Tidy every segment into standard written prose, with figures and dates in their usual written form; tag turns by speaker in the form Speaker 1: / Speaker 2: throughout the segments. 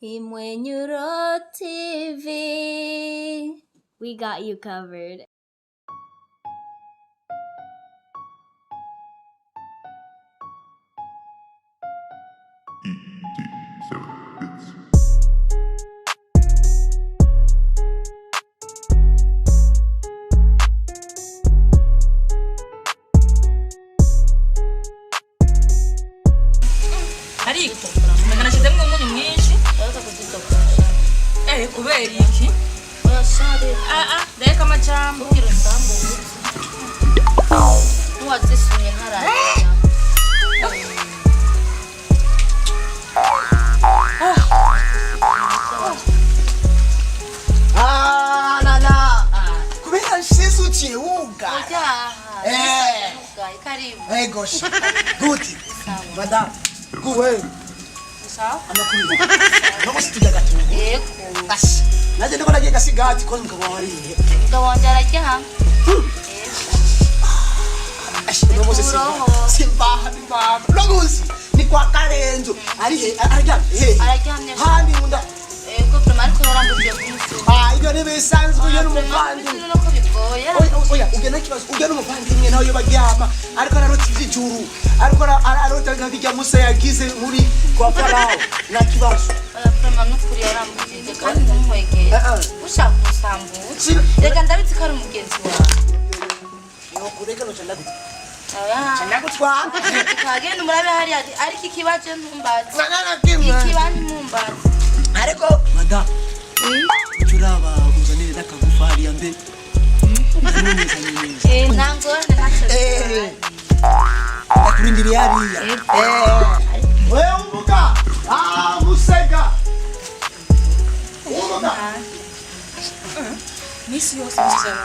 Speaker 1: Imwenyuro TV. We got you covered.
Speaker 2: Ariko mugana shidemwe umunyu mwinshi
Speaker 3: ariko kuzitokosha
Speaker 2: kubera iki
Speaker 3: oyashari
Speaker 2: reka amajambo
Speaker 3: kugira usambu nuwazisumye harariya
Speaker 4: nana kubera nshize uciye wuga
Speaker 3: karibu
Speaker 4: gosh guti madam kuwe
Speaker 3: sawa
Speaker 4: amakuru nako situja gatungu
Speaker 3: yego
Speaker 4: basi naje ndiko nagiye gasigati ko mugabo wariye
Speaker 3: ndawonje arajya hamwe
Speaker 4: Nobose simba ni mama nogusi ni kwa Karenzo ari arajya
Speaker 3: arajyamye
Speaker 4: handi unda
Speaker 3: yego primary ko yarambuye kumisi
Speaker 4: ibyo ne bisanzwe yo n'umuvandi
Speaker 3: nuko bigoye
Speaker 4: oya ugena kibazo ugena umuvandi imwe nayo baryama ariko ararota ivyijuru ariko ararota nkabijya musa yagize muri kwa Farao na kibazo
Speaker 3: prima nukuri yarambuye kandi ntumwegeye ushaka gusambuza reka ndabitse ko ari umugenzi wawe
Speaker 4: yo kureka no cyane gute
Speaker 3: aya
Speaker 4: nagutwa
Speaker 3: kagenda murabe hari ariko ikibaje ntumbaze
Speaker 4: nana kimwe
Speaker 3: ikibanje ntumbaze
Speaker 4: ariko madam turaba uzanire nakagufari yambe
Speaker 3: nangone nacho
Speaker 4: akurindiriye hariya wewe umuga musega umuga
Speaker 2: misi yose muzana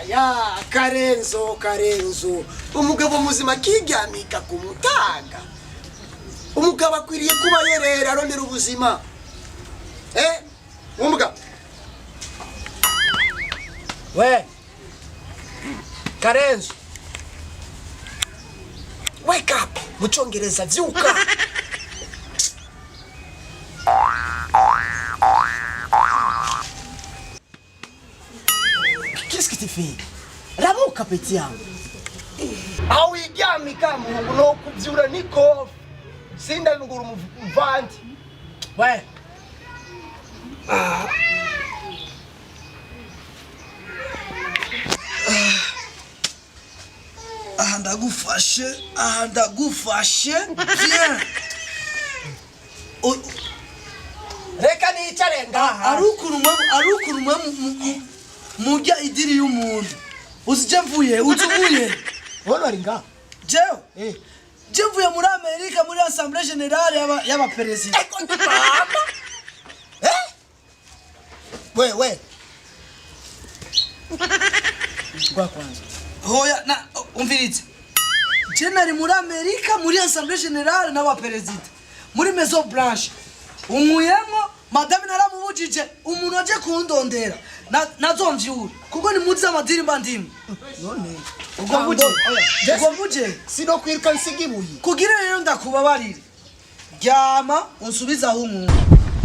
Speaker 4: ya Karenzo umugabo muzima kigamika kumutaga umugabo akwiriye kuba yerera arondera ubuzima umugabo we Karenzo wake up mucongereza vyuka Qu'est-ce que tu fais? Ramuka peti yangu. Au igamika mungu no kuvyura niko. Sinda nguru mvanti. We. Ndagufashe. Bien. Reka ni icarenga.
Speaker 5: Arukurumwe mujya idiri y'umuntu uzije mvuye utuvuye
Speaker 4: Wono aringa
Speaker 5: jewe je mvuye muri Amerika muri Assemblée Générale y'aba president
Speaker 4: we kwa kwanza
Speaker 5: hoya na umviritse je nari muri Amerika muri Assemblée Générale n'aba president muri Maison Blanche umuyemo madame naramubujije umuntu aje kundondera nazomvyura kuko ni muzi amadiri mbandimwe
Speaker 4: none
Speaker 5: ugomvuje
Speaker 4: sino kwiruka nsigibuye
Speaker 5: kugira rero ndakubabarira ryama unsubiza aho umuntu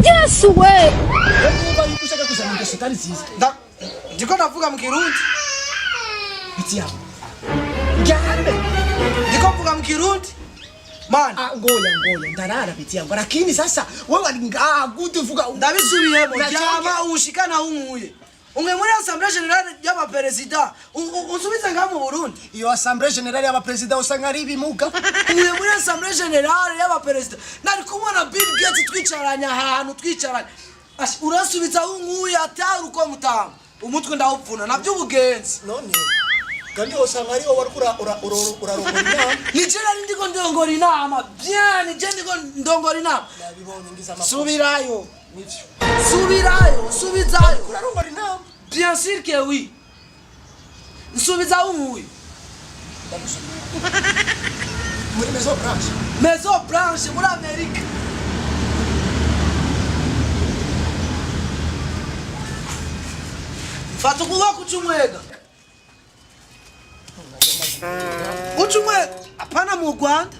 Speaker 1: Yes way.
Speaker 4: Kuba ushaka kuzana ingeso kandi nziza
Speaker 5: ndiko navuga mu Kirundi
Speaker 4: iti yawe ngane
Speaker 5: ndiko mvuga mu Kirundi man
Speaker 4: ngoya ndarara biti yangu lakini sasa wewe walinga gute uvuga
Speaker 5: ndabisubiyemo ryama ushikana aho umuye umwe muri Assemblée Générale y'aba president unsubiza nga mu Burundi
Speaker 4: iyo Assemblée Générale y'aba president usanga ari bimuga
Speaker 5: umwe muri Assemblée Générale y'aba president nari kubona Bill Gates twicaranya ahantu twicaranya urasubiza aho umuye atari uko mutamba umutwe ndawupfuna nabyo ubugenzi
Speaker 4: none kandi usanga ari wowe urarongora inama
Speaker 5: nije nari ndiko ndongora inama bien nije ndiko ndongora inama
Speaker 4: nabibonye ngiza amakuru
Speaker 5: subirayo
Speaker 4: nivyo
Speaker 5: subizayo
Speaker 4: urarongora inama
Speaker 5: bien sûr que oui nsubiza umuye
Speaker 4: muri
Speaker 5: Maison Blanche muri Amerika fata ukuboko ucumwega ucumwega apana mu Rwanda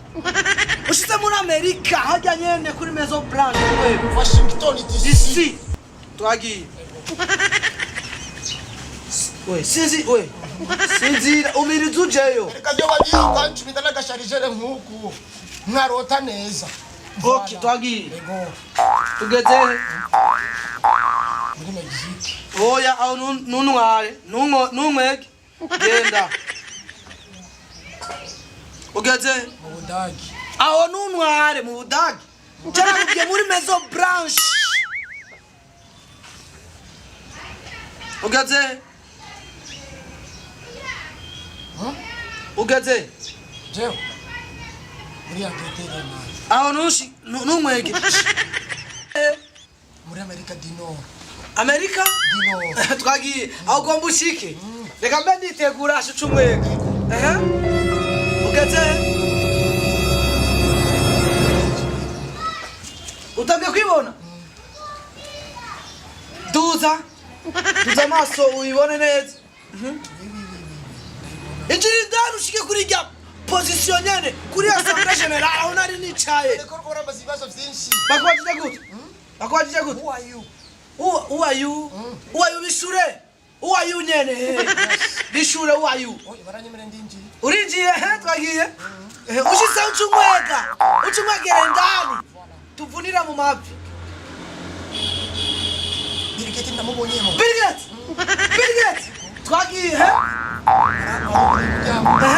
Speaker 5: ushitse muri Amerika hajya nyene kuri Maison Blanche wewe
Speaker 4: Washington DC.
Speaker 5: Twagiye. We sinzi umiriza ujeyo.
Speaker 4: Reka byo bagiye ukancumita n'agasharijere nk'uku. Mwarota neza.
Speaker 5: Okay, twagiye.
Speaker 4: Ego.
Speaker 5: Tugeze.
Speaker 4: Muri Mexique.
Speaker 5: Oya aho nunware, numwege. Genda. Ugeze
Speaker 4: Mu Budagi.
Speaker 5: aho nunware mu Budagi. Cyarabugiye muri Maison Blanche. Ugeze Ugeze
Speaker 4: Jewe. Muri Angleterre na.
Speaker 5: aho numwege.
Speaker 4: Muri America du Nord.
Speaker 5: Amerika?
Speaker 4: Dino.
Speaker 5: Twagiye aho gomba ushike. Reka mbe nditegura ashuca umwege. Ugeze utabye kwibona? Duza amaso uyibone neza. Injiri ndani ushike kuri rya position nyene kuri Assemblée Générale aho nari nicaye.
Speaker 4: Reko rukora amazibazo vyinshi.
Speaker 5: Bakwajije gute? Bakwajije gute?
Speaker 4: Who are you?
Speaker 5: Who are you? Who are you bishure? Who are you nyene? Bishure who are you?
Speaker 4: Oye baranyemere ndinjiri.
Speaker 5: Urinjiye twagiye. Ushise ucumwegere ndani. Tuvunira mu mavi.
Speaker 4: Birigeti ndamubonyemo.
Speaker 5: Birigeti twagiye
Speaker 4: Aho